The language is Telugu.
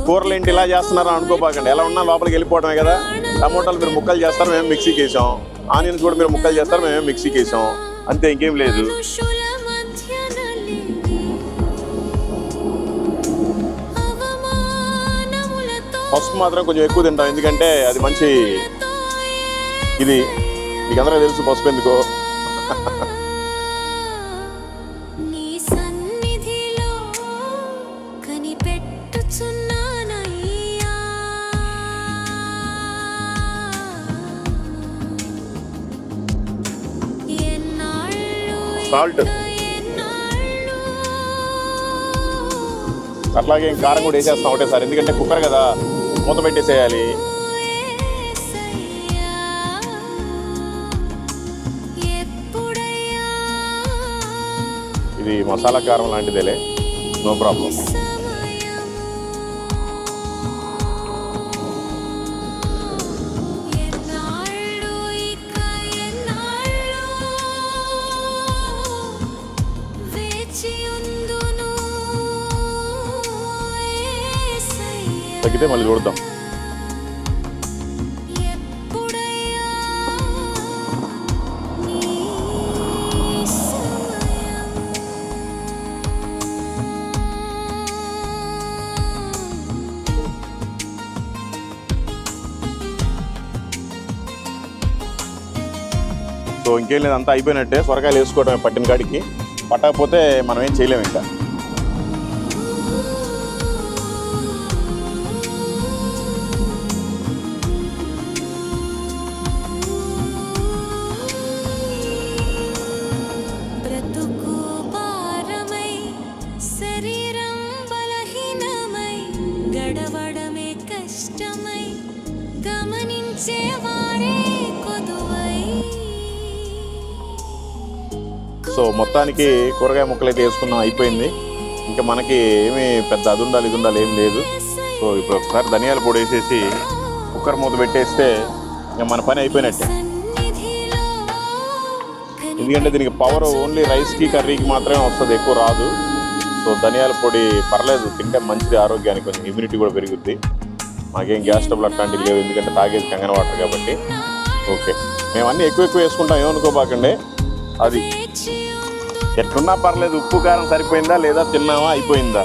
కూరలు ఏంటి ఇలా చేస్తున్నారా అనుకోపాకండి. ఎలా ఉన్నా లోపలికి వెళ్ళిపోవడమే కదా. టమోటాలు మీరు ముక్కలు చేస్తారు, మేము మిక్సీకి వేసాం. ఆనియన్స్ కూడా మీరు ముక్కలు చేస్తారు, మేము మిక్సీకి వేసాం. అంతే, ఇంకేం లేదు. పసుపు మాత్రం కొంచెం ఎక్కువ తింటాం, ఎందుకంటే అది మంచి ఇది మీకు అందరూ తెలుసు పసుపు ఎందుకో. సాల్ట్ అట్లాగే కారం కూడా వేసేస్తాం ఒకటేసారి, ఎందుకంటే కుక్కర్ కదా, మూత పెట్టేసేయాలి. ఇది మసాలా కారం లాంటిదేలే, నో ప్రాబ్లం. తగ్గితే మళ్ళీ చూద్దాం. సో ఇంకేం లేదు, అంతా అయిపోయినట్టే. సొరకాయలు వేసుకోవడమే పట్టిన కాడికి. పట్టకపోతే మనం ఏం చేయలేము ఇంకా. సో మొత్తానికి కూరగాయ ముక్కలు అయితే వేసుకున్నాం, అయిపోయింది. ఇంకా మనకి ఏమీ పెద్ద అది ఉండాలి ఇది ఉండాలి ఏం లేదు. సో ఇప్పుడు ఒకసారి ధనియాల పొడి వేసేసి కుక్కర్ మూత పెట్టేస్తే ఇంకా మన పని అయిపోయినట్టే. ఎందుకంటే దీనికి పవర్ ఓన్లీ రైస్కి కర్రీకి మాత్రమే వస్తుంది, ఎక్కువ రాదు. సో ధనియాల పొడి పర్లేదు, తింటే మంచిది ఆరోగ్యానికి, కొంచెం ఇమ్యూనిటీ కూడా పెరుగుద్ది. మాకేం గ్యాస్ ట్రబుల్ అట్లాంటివి లేవు, ఎందుకంటే తాగేది కంగన వాటర్ కాబట్టి. ఓకే, మేము అన్నీ ఎక్కువ వేసుకుంటాం, ఏమనుకోబాకండి. అది ఎట్లున్నా పర్లేదు, ఉప్పు కారం సరిపోయిందా లేదా, తిన్నామా అయిపోయిందా.